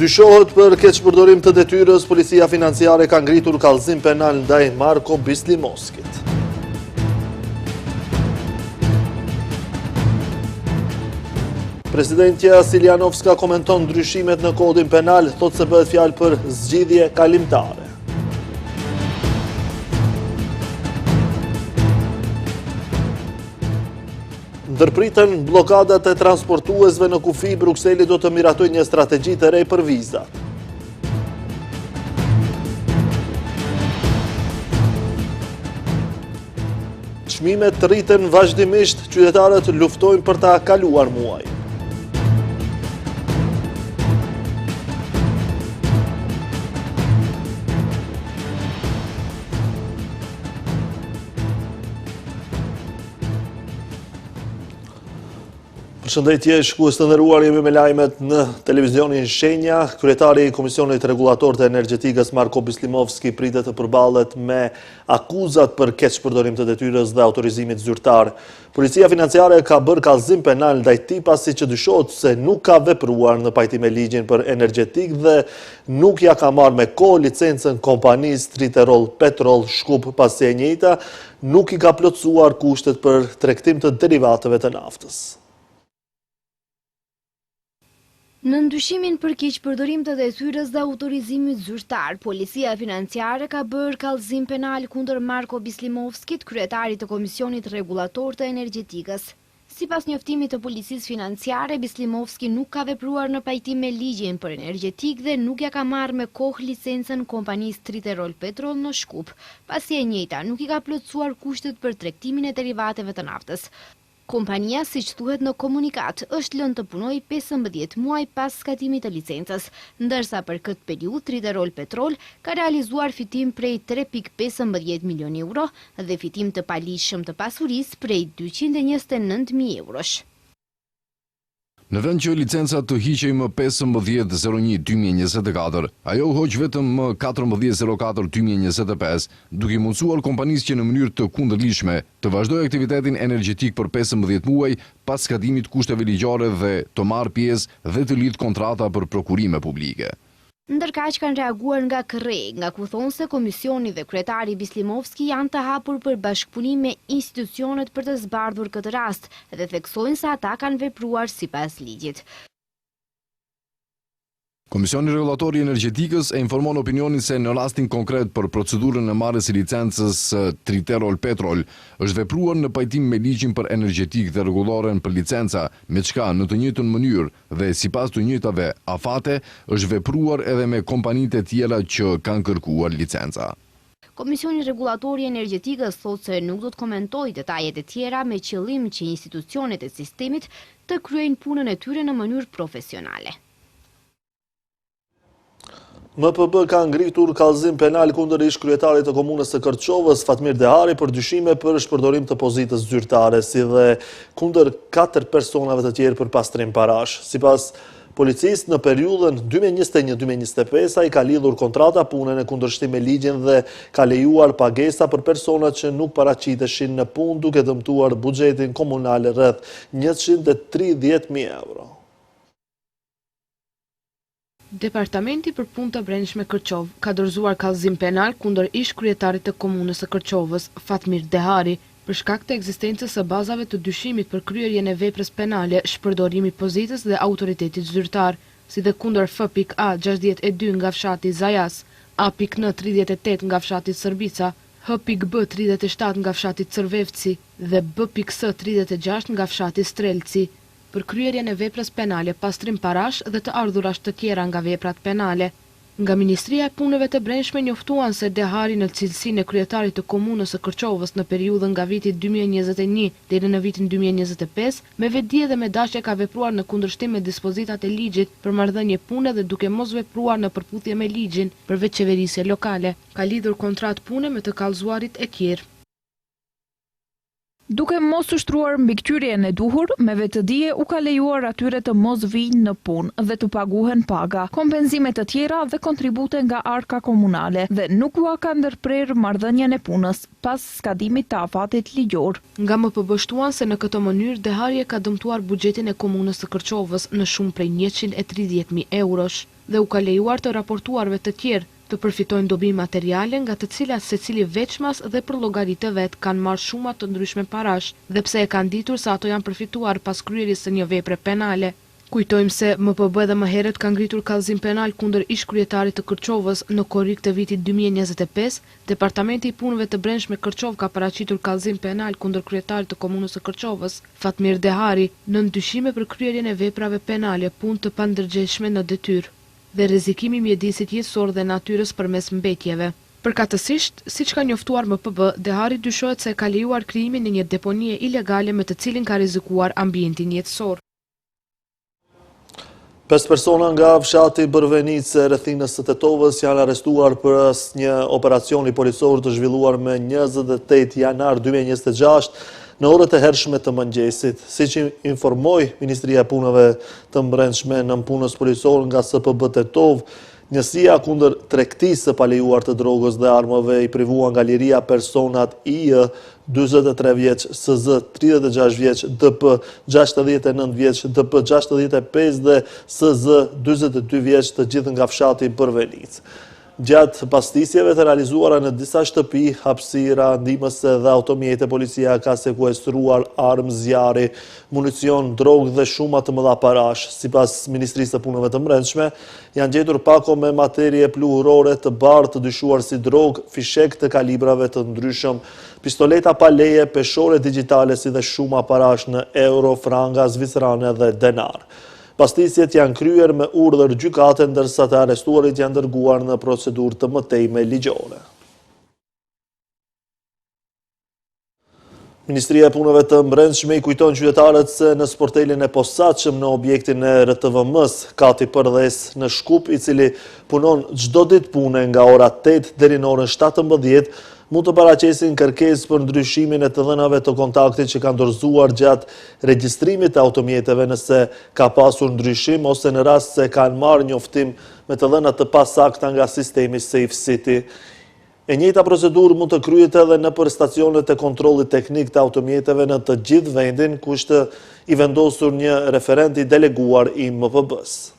Dyshohet për keqpërdorim të detyrës, policia financiare ka ngritur kallëzim penal ndaj Marko Bislimovskit. Presidentja Siljanovska komenton ndryshimet në kodin penal, thot se bëhet fjalë për zgjidhje kalimtare. Ndërpritën blokadat e transportuesve në kufi, Brukseli do të miratoj një strategji të re për vizat. Çmimet rriten vazhdimisht, qytetarët luftojnë për ta kaluar muaj. Përshëndetje, shikues të nderuar, jemi me lajmet në televizionin Shenja. Kryetari i Komisionit Rregullator të Energjetikës Marko Bislimovski pritet të përballet me akuzat për keqpërdorim të detyrës dhe autorizimit zyrtar. Policia financiare ka bërë kallëzim penal ndaj tij pasi që dyshohet se nuk ka vepruar në pajtim me ligjin për energjetik dhe nuk ja ka marrë me kohë licencën kompanisë Triterol Petrol Shkup, pasi e njëjta nuk i ka plotësuar kushtet për tregtim të derivateve të naftës. Në ndyshimin për keqpërdorim të detyrës dhe autorizimit zyrtar, policia financiare ka bërë kallëzim penal kundër Marko Bislimovskit, kryetarit të Komisionit Rregullator të Energjetikës. Sipas njoftimit të policisë financiare, Bislimovski nuk ka vepruar në pajtim me ligjin për energjetik dhe nuk ja ka marrë me kohë licencën kompanisë Triterol Petrol në Shkup, pasi e njëjta nuk i ka plotësuar kushtet për tregtimin e derivateve të naftës. Kompania, siç thuhet në komunikat, është lënë të punojë 15 muaj pas skatimit të licencës, ndërsa për këtë periudhë Triterol Petrol ka realizuar fitim prej 3.15 milion euro dhe fitim të palishëm të pasurisë prej 229.000 eurosh. Në vend që licenca të hiqej më 15/01/2024, ajo hoq vetëm më 14/04/2025, duke mundsuar kompanisë që në mënyrë të kundërligjshme të vazhdojë aktivitetin energjetik për 15 muaj pas skatimit kushteve ligjore dhe të marrë pjesë dhe të lidh kontrata për prokurime publike. Ndërkaq kanë reaguar nga KRRE, nga ku thonë se komisioni dhe kryetari Bislimovski janë të hapur për bashkëpunim me institucionet për të zbardhur këtë rast dhe theksojnë se ata kanë vepruar sipas ligjit. Komisioni Rregullator i Energjetikës e informon opinionin se në rastin konkret për procedurën e marrjes së licencës Triterol Petrol është vepruar në pajtim me ligjin për energjetik dhe rregulloren për licenca, me çka në të njëjtën mënyrë dhe sipas të njëjtave afate është vepruar edhe me kompanitë e tjera që kanë kërkuar licenca. Komisioni Rregullator i Energjetikës thotë se nuk do të komentojë detajet e tjera me qëllim që institucionet e sistemit të kryejnë punën e tyre në mënyrë profesionale. MPB ka ngritur kallëzim penal kundër ish kryetarit të komunës së Kërçovës, Fatmir Dehari, për dyshime për shpërdorim të pozitës zyrtare, si dhe kundër 4 personave të tjerë për pastrim parash. Sipas policisë, në periudhën 2021-2025 ai ka lidhur kontrata pune në kundërshtim me ligjin dhe ka lejuar pagesa për personat që nuk paraqiteshin në punë, duke dëmtuar buxhetin komunal rreth 130.000 euro. Departamenti për punë të brendshme Kërçov ka dorëzuar kallëzim penal kundër ish kryetarit të komunës së Kërçovës, Fatmir Dehari, për shkak të ekzistencës së bazave të dyshimit për kryerjen e veprës penale, shpërdorimi pozitës dhe autoritetit zyrtar, si dhe kundër F.A 62 nga fshati Zajas, A.N 38 nga fshati Sërbica, H.B 37 nga fshati Cërvevci dhe B.S 36 nga fshati Strelci, për kryerjen e veprës penale, pastrim parash dhe të ardhurash të tjera nga veprat penale. Nga Ministria e Punëve të Brendshme njoftuan se Dehari në cilësinë e kryetarit të komunës së Kërçovës në periudhën nga viti 2021 deri në vitin 2025, me vetdije dhe me dashje ka vepruar në kundërshtim me dispozitat e ligjit për marrëdhënie pune dhe duke mos vepruar në përputhje me ligjin përveç qeverisje lokale. Ka lidhur kontratë pune me të kallëzuarit e tjerë. Duke mos ushtruar mbikëqyrjen e duhur, me vetëdije u ka lejuar atyre të mos vinë në punë dhe të paguhen paga, kompenzime të tjera dhe kontribute nga arka komunale dhe nuk u ka ndërprer marrëdhënien e punës pas skadimit të afatit ligjor. Nga MPB shtuan se në këtë mënyrë Dehari ka dëmtuar buxhetin e komunës së Kërçovës në shumë prej 130.000 eurosh dhe u ka lejuar të raportuarve të tjerë të përfitojnë dobi materiale nga të cilat secili veçmas dhe për llogaritë e vet kanë marrë shuma të ndryshme parash, dhe pse e kanë ditur se ato janë përfituar pas kryerjes së një vepre penale. Kujtojmë se MPB dhe më herët ka ngritur kallëzim penal kundër ish-kryetarit të Kërçovës në korrik të vitit 2025. Departamenti i Punëve të Brendshme Kërçov ka paraqitur kallëzim penal kundër kryetarit të komunës së Kërçovës, Fatmir Dehari, në dyshime për kryerjen e veprave penale, punë të pandërgjeshme në detyrë dhe rrezikimi mjedisit jetësor dhe natyrës përmes mbetjeve. Përkatësisht, siç ka njoftuar MPB, Dehari dyshohet se ka lejuar krijimin e një deponie ilegale me të cilin ka rrezikuar ambientin jetësor. 5 persona nga fshati Bërvenice rrethinës së Tetovës janë arrestuar pas një operacioni policor të zhvilluar me 28 janar 2026 në orët e hershme të mëngjesit. Siç informoi Ministria e Punëve të Brendshme nën punës policor nga SPB Tetov, njësia kundër tregtisë së palejuar të drogës dhe armëve i privua nga liria personat IJ 43 vjeç, SZ 36 vjeç, DP 69 vjeç, DP 65 dhe SZ 42 vjeç, të gjithë nga fshati Bërvenice. Gjatë pastisjeve të realizuara në disa shtëpi, hapësira, ndihmëse dhe automjete, policia ka sekuestruar armë, zjarri, municion, drogë dhe shuma të mëdha parash. Sipas Ministrisë së Punëve të Brendshme, janë gjetur pako me materie pluhurore të bardhë të dyshuar si drogë, fishek të kalibrave të ndryshëm, pistoleta pa leje, peshore digjitale si dhe shuma parash në euro, franga, zvicrane dhe denar. Pastisjet janë kryer me urdhër gjykate, ndërsa të arrestuarit janë dërguar në procedurë të mëtejme ligjore. Ministria e Punëve të Brendshme i kujton qytetarët se në sportelin e posaçëm në objektin e RTVM-s Kati Përdhes në Shkup, i cili punon çdo ditë pune nga ora 8 deri në orën 17, mund të paraqesin kërkesë për ndryshimin e të dhënave të kontaktit që kanë dorëzuar gjatë regjistrimit të automjeteve nëse ka pasur ndryshim ose në rast se kanë marrë njoftim me të dhëna të pasakta nga sistemi Safe City. E njëjta procedurë mund të kryhet edhe nëpër stacionet e kontrollit teknik të automjeteve në të gjithë vendin, ku është i vendosur një referent i deleguar i MPB-s.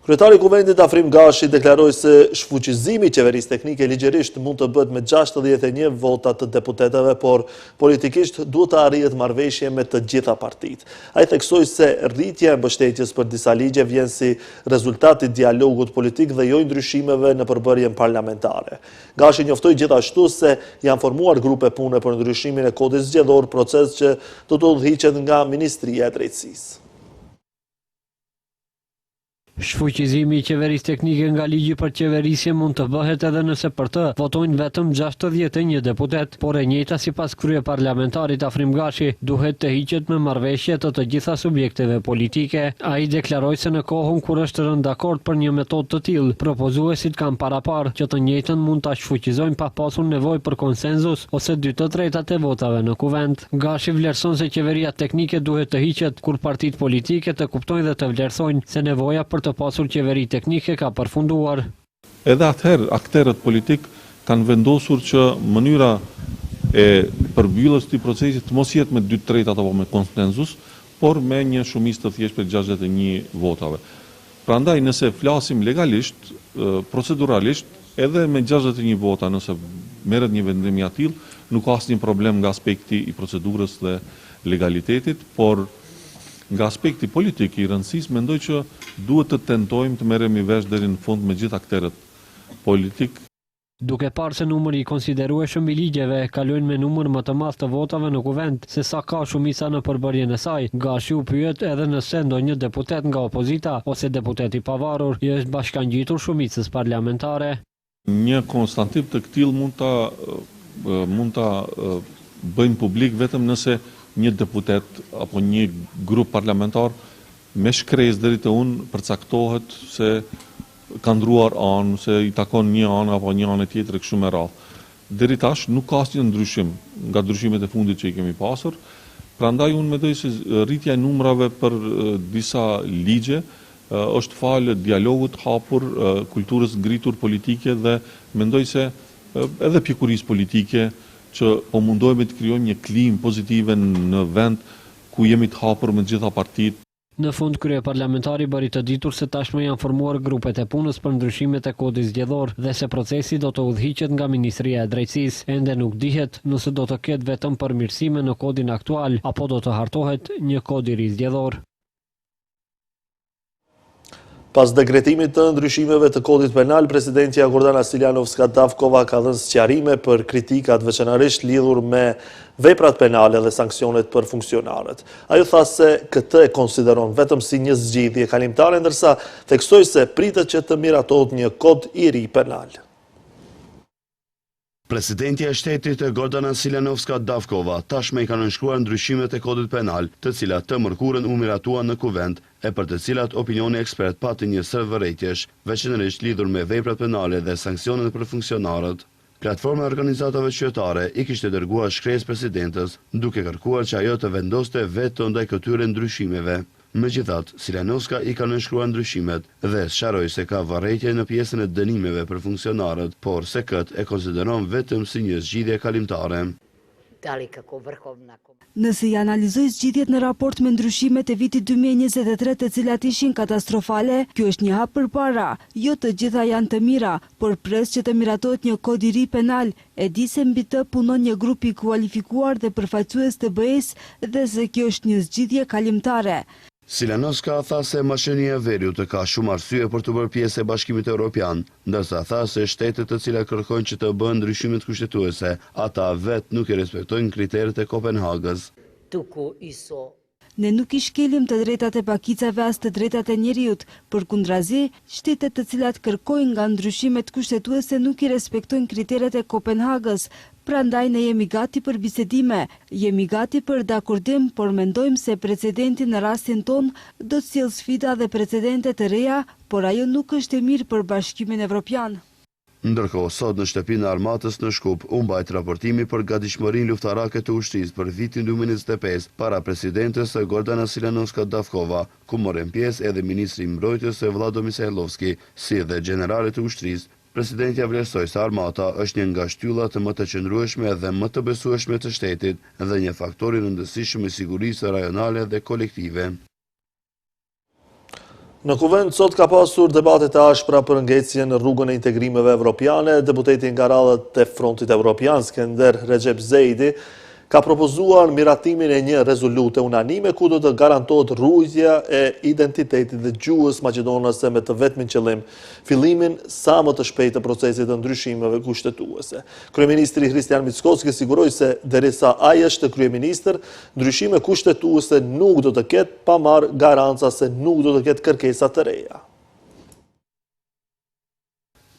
Kryetari i Kuvendit Afrim Gashi deklaroi se shfuqizimi i qeverisë teknike ligjërisht mund të bëhet me 61 vota të deputetëve, por politikisht duhet të arrihet marrëveshje me të gjitha partitë. Ai theksoi se rritja e mbështetjes për disa ligje vjen si rezultat i dialogut politik dhe jo i ndryshimeve në përbërjen parlamentare. Gashi njoftoi gjithashtu se janë formuar grupe pune për ndryshimin e kodit zgjedhor, proces që do të udhëhiqet nga Ministria e Drejtësisë. Shfuqizimi i qeverisë teknike nga ligji për qeverisje mund të bëhet edhe nëse për të votojnë vetëm 61 deputet, por e njëjta sipas kryeparlamentarit Afrim Gashi duhet të hiqet me marrëveshje të gjitha subjekteve politike. Ai deklaroi se në kohën kur është rënë dakord për një metodë të tillë, propozuesit kanë paraparë që të njëjtën mund ta shfuqizojnë pa pasur nevojë për konsenzus ose 2/3 e votave në kuvend. Gashi vlerëson se qeveria teknike duhet të hiqet kur partitë politike të kuptojnë dhe të vlerësojnë se nevoja për të pasur qeveri teknike ka përfunduar. Edhe atëherë aktorët politik kanë vendosur që mënyra e përmbylljes të procesit mos jetë me 2/3 apo me konsenzus, por me një shumicë të thjeshtë për 61 votave. Prandaj nëse flasim legalisht, proceduralisht, edhe me 61 vota nëse merret një vendim i tillë, nuk ka asnjë problem nga aspekti i procedurës dhe legalitetit, por nga aspekti politik i rëndësisë, mendoj që duhet të tentojmë të merremi vesh deri në fund me gjithë aktorët politik. Duke parë se numri i konsiderueshëm i ligjeve kalojnë me numër më të madh të votave në kuvend, se sa ka shumica në përbërjen e saj, Gashi u pyet edhe nëse ndonjë deputet nga opozita ose deputet i pavarur i është bashkangjitur shumicës parlamentare. Një konstatim të këtill mund ta bëjmë publik vetëm nëse një deputet apo një grup parlamentar me shkresë deri te unë përcaktohet se ka ndruar anë, se i takon një anë apo një anë tjetër kështu me radhë. Deri tash nuk ka asnjë ndryshim nga ndryshimet e fundit që i kemi pasur. Prandaj unë mendoj se rritja e numrave për disa ligje është falë dialogut hapur, kulturës ngritur politike dhe mendoj se edhe pjekurisë politike që po mundohemi të krijojmë një klimë pozitive në vend ku jemi të hapur me të gjitha partitë. Në fund, kryeparlamentari bëri të ditur se tashmë janë formuar grupet e punës për ndryshimet e kodit zgjedhor dhe se procesi do të udhëhiqet nga Ministria e Drejtësisë. Ende nuk dihet nëse do të ketë vetëm përmirësime në kodin aktual apo do të hartohet një kod i ri zgjedhor. Pas dekretimit të ndryshimeve të kodit penal, presidentja Gordana Siljanovska-Davkova ka dhënë sqarime për kritikat veçanërisht lidhur me veprat penale dhe sanksionet për funksionarët. Ajo tha se këtë e konsideron vetëm si një zgjidhje kalimtare, ndërsa theksoi se pritet që të miratohet një kod i ri penal. Presidentja e shtetit Gordana Siljanovska-Davkova tashmë i ka nënshkruar ndryshimet e kodit penal, të cilat të mërkurën u miratuan në kuvend, e për të cilat opinioni ekspert pati një sër vërejtjesh, veçanërisht lidhur me veprat penale dhe sanksionet për funksionarët. Platforma e organizatave qytetare i kishte dërguar shkresë presidentës, duke kërkuar që ajo të vendoste veto ndaj këtyre ndryshimeve. Megjithatë, Siljanovska i ka nënshkruar ndryshimet dhe sqaroi se ka varrëtie në pjesën e dënimeve për funksionarët, por se këtë e konsideron vetëm si një zgjidhje kalimtare. Nëse i analizoj zgjidhjet në raport me ndryshimet e vitit 2023 të cilat ishin katastrofale, kjo është një hap përpara. Jo të gjitha janë të mira, por pres që të miratohet një kod i ri penal. E di se mbi të punon një grup i kualifikuar dhe përfaqësues të BE-s dhe se kjo është një zgjidhje kalimtare. Siljanovska tha se Maqedonia e Veriut ka shumë arsye për të bërë pjesë e Bashkimit Evropian, ndërsa tha se shtetet të cilat kërkojnë që të bëhen ndryshimet kushtetuese, ata vetë nuk i respektojnë kriteret e Kopenhagës. Ne nuk i shkelim të drejtat e pakicave as të drejtat e njeriut, përkundrazi, shtetet të cilat kërkojnë nga ndryshimet kushtetuese nuk i respektojnë kriteret e Kopenhagës. Prandaj ne jemi gati për bisedime, jemi gati për dakordim, por mendojmë se precedenti në rastin ton do të sjellë sfida dhe precedente të reja, por ajo nuk është e mirë për Bashkimin Evropian. Ndërkohë, sot në shtëpinë e armatës në Shkup, u mbajt raportimi për gatishmërinë luftarake të ushtrisë për vitin 2025 para presidentes Gordana Siljanovska-Davkova, ku morën pjesë edhe ministri i mbrojtjes Vladimir Mihajlovski, si dhe generalet të ushtrisë. Presidentja vlerësoi se armata është një nga shtyllat më të qëndrueshme dhe më të besueshme të shtetit dhe një faktor i rëndësishëm i sigurisë rajonale dhe kolektive. Në kuvend sot ka pasur debate të ashpra për ngecjen në rrugën e integrimeve evropiane. Deputeti nga radhët e Frontit Evropian, Skender Recep Zejdi, ka propozuar miratimin e një rezolute unanime ku do të garantohet ruajtja e identitetit dhe gjuhës maqedonase me të vetmin qëllim fillimin sa më të shpejtë të procesit të ndryshimeve kushtetuese. Kryeministri Hristian Mickoski siguroi se derisa ai është kryeministër, ndryshime kushtetuese nuk do të ketë pa marrë garanca se nuk do të ketë kërkesa të reja.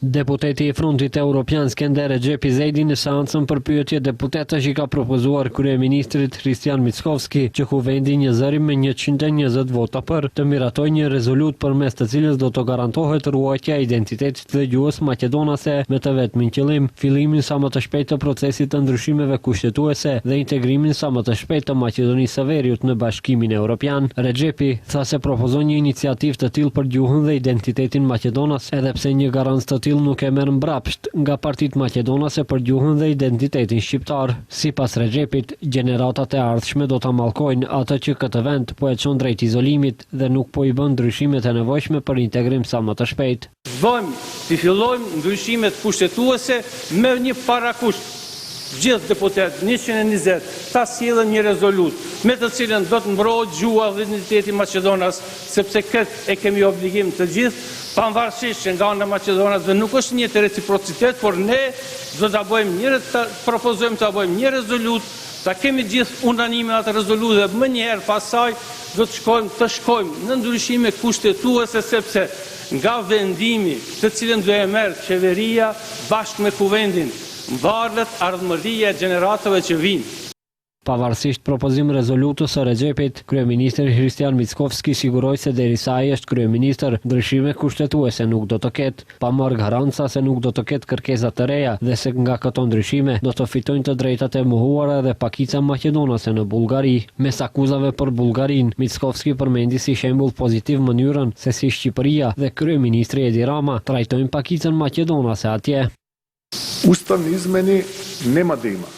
Deputeti i Frontit Evropian Skender Recep Zejdi në seancën për pyetje deputetësh i ka propozuar kryeministrit Hristian Mickoski që kuvendi një zëri me 120 vota për të miratoj një rezolut përmes të cilës do të garantohet ruajtja e identitetit dhe gjuhës maqedonase me të vetmin qëllim fillimin sa më të shpejtë të procesit të ndryshimeve kushtetuese dhe integrimin sa më të shpejtë të Maqedonisë së Veriut në Bashkimin Evropian. Recepi tha se propozon një iniciativë të tillë për gjuhën dhe identitetin maqedonas, edhe pse një garancë të tillë nuk e merr mbrapsht nga partitë maqedonase për gjuhën dhe identitetin shqiptar. Sipas Recepit, gjeneratat e ardhshme do ta mallkojnë atë që këtë vend po e çon drejt izolimit dhe nuk po i bën ndryshimet e nevojshme për integrim sa më të shpejtë. Vëmë të fillojmë ndryshimet kushtetuese me një parakusht. Gjithë deputet 120 ta sjellën një rezolut me të cilën do të mbrohet gjuha dhe identiteti Maqedonas, sepse këtë e kemi obligim të gjithë, pavarësisht që nga ana Maqedonasve nuk është një reciprocitet, por ne do ta bëjmë propozojmë ta bëjmë një rezolut, ta kemi gjithë unanime atë rezolut dhe më njëherë pasaj do të shkojmë në ndryshime kushtetuese, sepse nga vendimi të cilën do e merr qeveria bashkë me kuvendin mbarlet ardhmëria e gjeneratave që vinë. Pavarësisht propozim rezolutës së Rexhepit, kryeministri Hristian Mickovski siguroi se derisa ai është kryeministër, ndryshime kushtetuese nuk do të ketë, pa marrë garanca se nuk do të ketë kërkesa të reja dhe se nga këto ndryshime do të fitojnë të drejtat e mohuara dhe pakica maqedonase në Bullgari. Mes akuzave për Bullgarinë, Mickovski përmendi si shembull pozitiv mënyrën se si Shqipëria dhe kryeministri Edi Rama trajtojnë pakicën maqedonase atje. Ustavni izmeni nema da ima.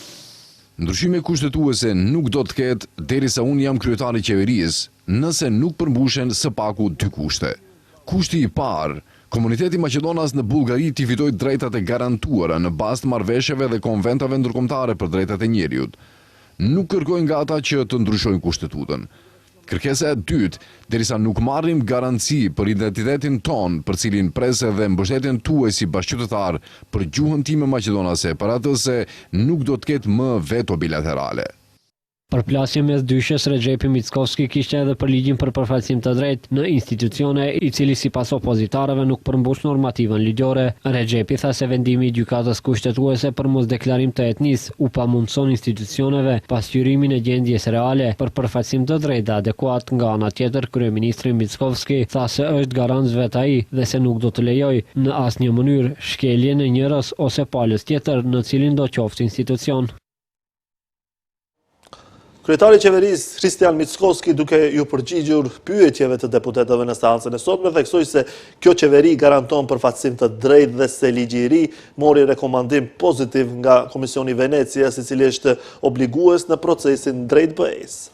Ndryshime kushtetuese nuk do të ketë derisa unë jam kryetari i qeverisë, nëse nuk përmbushen së paku 2 kushte. Kushti i parë, komuniteti maqedonas në Bullgari t'i fitoj drejtat e garantuara në bazë të marrëveshjeve dhe konventave ndërkombëtare për drejtat e njeriut. Nuk kërkojnë nga ata që të ndryshojnë kushtetutën. Kërkesa e dytë, derisa nuk marrim garanci për identitetin ton, për cilin presë dhe mbështetjen tuaj si bashkëqytetar për gjuhën time maqedonase, për atë se nuk do të ketë më veto bilaterale. Përplasje mes dyshës, Rexhepi Mickovski kishte edhe për ligjin për përfaqësim të drejtë në institucione, i cili sipas opozitarëve nuk përmbus normativën ligjore. Rexhepi tha se vendimi i gjykatës kushtetuese për mosdeklarim të etnisë u pamundson institucioneve pasqyrimin e gjendjes reale për përfaqësim të drejtë adekuat. Nga ana tjetër, kryeministri Mickovski tha se është garant vetë ai dhe se nuk do të lejojë në asnjë mënyrë shkeljen e njërës ose palës tjetër në cilin do qoftë institucion. Kryetari i qeverisë Hristian Mickovski, duke ju përgjigjur pyetjeve të deputetëve në seancën e sotme, theksoi se kjo qeveri garanton përfaqësim të drejtë dhe se ligji i ri mori rekomandim pozitiv nga Komisioni Venecia, i cili është obligues në procesin drejt BE-s.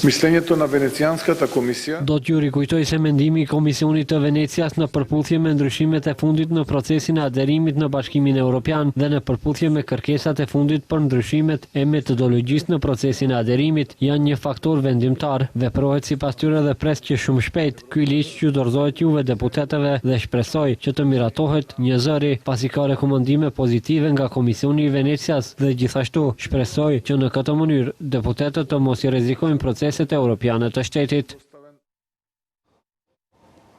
Mišljenje na Venecijanskата komisija do t'ju rikujtoj se mendimi i Komisionit të Venecias në përputhje me ndryshimet e fundit në procesin e aderimit në Bashkimin Evropian dhe në përputhje me kërkesat e fundit për ndryshimet e metodologjisë në procesin e aderimit janë një faktor vendimtar. Veprohet sipas tyre dhe pres që shumë shpejt ky ligj që dorëzohet juve deputetëve dhe shpresoj që të miratohet një zëri pasi ka rekomandime pozitive nga Komisioni i Venecias dhe gjithashtu shpresoj që në këtë mënyrë deputetët të mos i rrezikojnë proceset europiane të shtetit.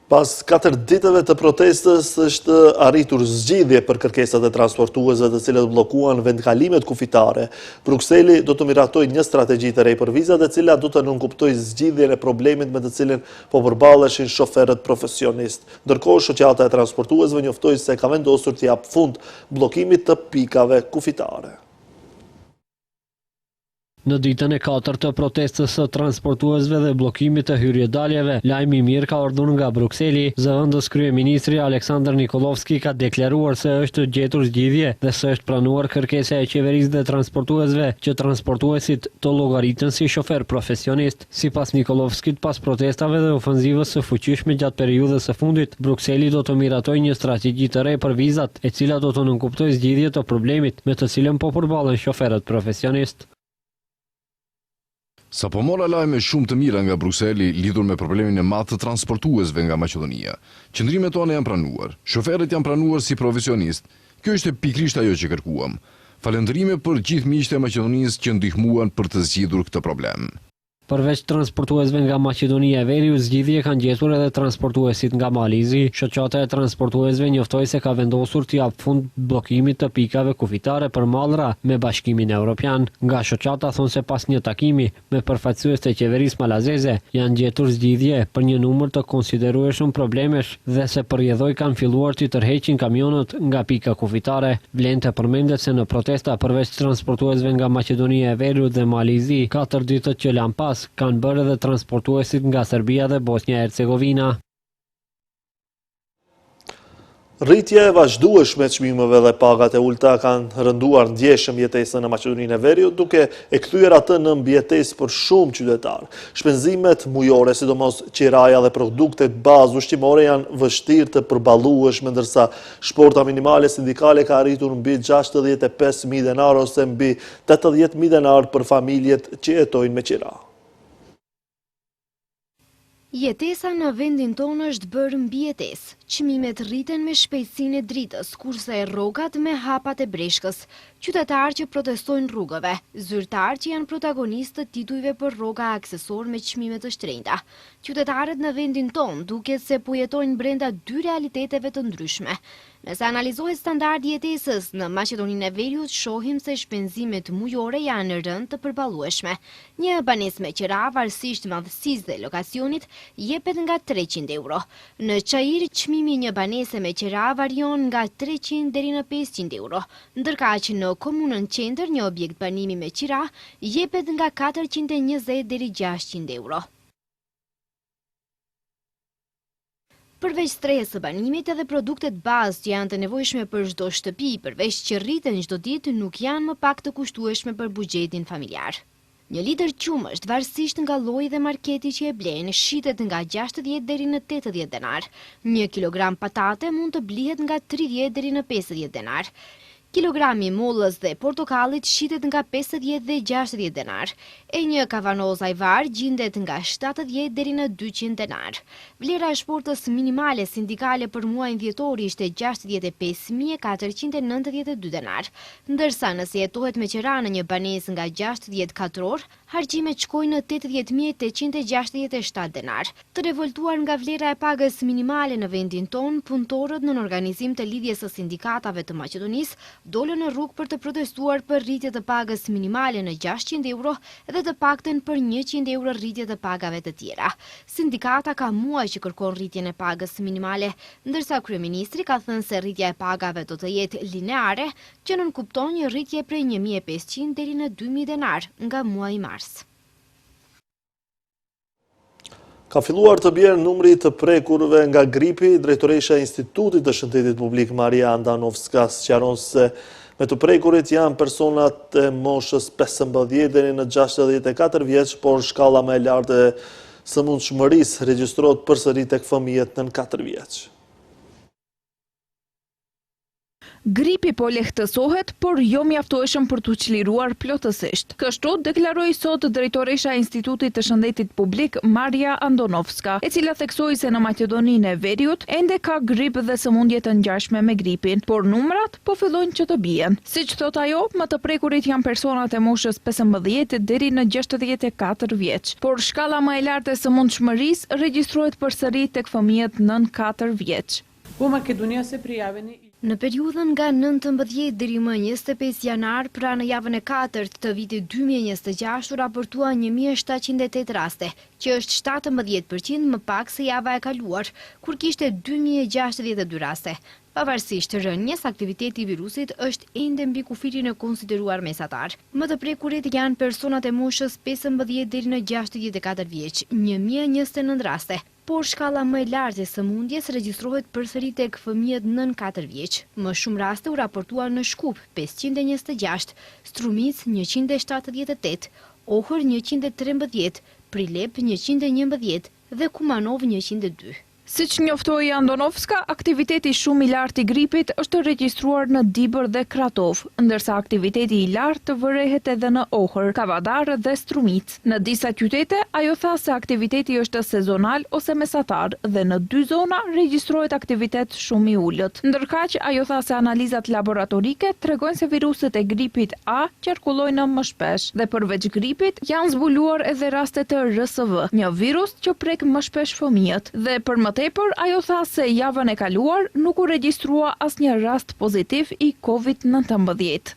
Pas 4 ditëve të protestës është arritur zgjidhje për kërkesat e transportuesve të cilët bllokuan vendkalimet kufitare. Brukseli do të miratojë një strategji të re për vizat e cila do të nënkuptojë zgjidhjen e problemit me të cilin po përballeshin shoferët profesionistë. Ndërkohë, shoqata e transportuesve njoftoi se ka vendosur të jap fund bllokimit të pikave kufitare. Në ditën e 4 të protestës së transportuesve dhe bllokimit të hyrjedaljeve, lajmi i mirë ka ardhur nga Brukseli. Zëvendës kryeministri Aleksandar Nikolovski ka deklaruar se është gjetur zgjidhje dhe se është pranuar kërkesa e qeverisë dhe transportuesve që transportuesit të llogariten si shofer profesionist. Sipas Nikolovskit, pas protestave dhe ofenzivës së fuqishme gjatë periudhës së fundit, Brukseli do të miratojë një strategji të re për vizat, e cila do të nënkuptojë zgjidhje të problemit me të cilën po përballen shoferët profesionist. Sa po mora lajme shumë të mira nga Brukseli lidhur me problemin e madh të transportuesve nga Maqedonia. Qëndrimet tona janë pranuar, shoferët janë pranuar si profesionist. Kjo është pikërisht ajo që kërkuam. Falëndërime për gjithë miqtë e Maqedonisë që ndihmuan për të zgjidhur këtë problem. Përveç transportuesve nga Maqedonia e Veriut, zgjidhje kanë gjetur edhe transportuesit nga Malizi. Shoqata e transportuesve njoftoi se ka vendosur të jap fund bllokimit të pikave kufitare për mallra me Bashkimin Evropian. Nga shoqata thonë se pas një takimi me përfaqësues të qeverisë malazeze janë gjetur zgjidhje për një numër të konsiderueshëm problemesh dhe se përjedhoj kanë filluar të tërheqin kamionët nga pika kufitare. Vlen të përmendet se në protesta përveç transportuesve nga Maqedonia e Veriut dhe Malizi, 4 ditët që lan pas kanë bërë edhe transportuesit nga Serbia dhe Bosnia e Hercegovina. Rritja e vazhdueshme e çmimeve dhe pagat e ulta kanë rënduar ndjeshëm jetesën në Maqedoninë e Veriut, duke e kthyer atë në mbijetesë për shumë qytetarë. Shpenzimet mujore, sidomos qiraja dhe produktet bazë ushqimore janë vështirë të përballueshme, ndërsa shporta minimale sindikale ka arritur mbi 65.000 denar ose mbi 80.000 denar për familjet që jetojnë me qira. Jetesa në vendin tonë është bërë mbijetesë. Çmimet rriten me shpejtësinë e dritës, kurse rrogat me hapat e breshkës. Qytetarë që protestojnë rrugëve, zyrtarë që janë protagonistë të titujve për rroga aksesor me çmime të shtrenjta. Qytetarët në vendin tonë duket se po jetojnë brenda 2 realiteteve të ndryshme. Nëse analizohet standardi jetesës në Maqedoninë e Veriut, shohim se shpenzimet mujore janë rënd të përballueshme. Një banesë me qira, varësisht madhësisë dhe lokacionit, jepet nga 300 euro. Në Çajir, çmimi i një banese me qira varion nga 300 deri në 500 euro, ndërkaq në komunën Qendër një objekt banimi me qira jepet nga 420 deri 600 euro. Përveç stresë së banimit, edhe produktet bazë që janë të nevojshme për çdo shtëpi, përveç që rriten çdo ditë, nuk janë më pak të kushtueshme për buxhetin familjar. Një litër qumësht, varësisht nga lloji dhe marketi që e blen, shitet nga 60 deri në 80 denar. 1 kilogram patate mund të blihet nga 30 deri në 50 denar. Kilogrami mollës dhe portokallit shitet nga 50 dhe 60 denar, e një kavanoz ajvar gjendet nga 70 deri në 200 denar. Vlera e shportës minimale sindikale për muajin dhjetor ishte 65.492 denar, ndërsa nëse jetohet me qira në një banesë nga 60 katror, harxhimet shkojnë në 80.867 denar. Të revoltuar nga vlera e pagës minimale në vendin ton, punëtorët në organizim të lidhjes së sindikatave të Maqedonisë dolën në rrugë për të protestuar për rritje të pagës minimale në 600 euro dhe të paktën për 100 euro rritje të pagave të tjera. Sindikata ka muaj që kërkon rritjen e pagës minimale, ndërsa kryeministri ka thënë se rritja e pagave do të jetë lineare, që nënkupton një rritje prej 1.500 deri në 2.000 denar nga muaji mars. Ka filluar të bjerë numri të prekurve nga gripi. Drejtoresha e Institutit të Shëndetit Publik Maria Andanovska sqaron se me të prekurit janë personat e moshës 15 deri në 64 vjeç, por shkalla më e lartë e sëmundshmërisë regjistrohet përsëri tek fëmijët nën 4 vjeç. Gripi po lehtësohet, por jo mjaftueshëm për të çliruar plotësisht. Kështu deklaroi sot drejtoresha e Institutit të Shëndetit Publik Maria Andanovska, e cila theksoi se në Maqedoninë e Veriut ende ka grip dhe sëmundje të ngjashme me gripin, por numrat po fillojnë që të bien. Siç thot ajo, më të prekurit janë personat e moshës 15 deri në 64 vjeç, por shkalla më e lartë e sëmundshmërisë regjistrohet përsëri tek fëmijët nën 4 vjeç. Në periudhën nga 19 deri më 25 janar, pra në javën e 4 të vitit 2026, raportuan 1708 raste, që është 17% më pak se java e kaluar, kur kishte 2062 raste. Pavarësisht rënjes, aktiviteti i virusit është ende mbi kufirin e konsideruar mesatar. Më të prekurit janë personat e moshës 15 deri në 64 vjeç, 1029 raste. Por shkalla më e lartë e sëmundjes regjistrohet përsëri tek fëmijët nën 4 vjeç. Më shumë raste u raportuan në Shkup 526, Strumic 178, Ohër 113, Prilep 111 dhe Kumanov 102. Siç njoftoi Andanovska, aktiviteti shumë i lartë i gripit është regjistruar në Dibër dhe Kratov, ndërsa aktiviteti i lartë vërehet edhe në Ohër, Kavadar dhe Strumic. Në disa qytete, ajo tha se aktiviteti është sezonal ose mesatar dhe në 2 zona regjistrohet aktivitet shumë i ulët. Ndërkaq, ajo tha se analizat laboratorike tregojnë se viruset e gripit A qarkullojnë më shpesh dhe përveç gripit janë zbuluar edhe raste të RSV, një virus që prek më shpesh fëmijët dhe për më tepër, ajo tha se javën e kaluar nuk u regjistrua asnjë rast pozitiv i COVID-19.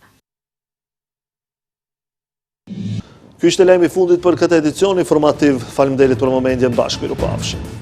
Ky ishte lajmi i fundit për këtë edicion informativ. Faleminderit për momentin, bashkë miru pafshim.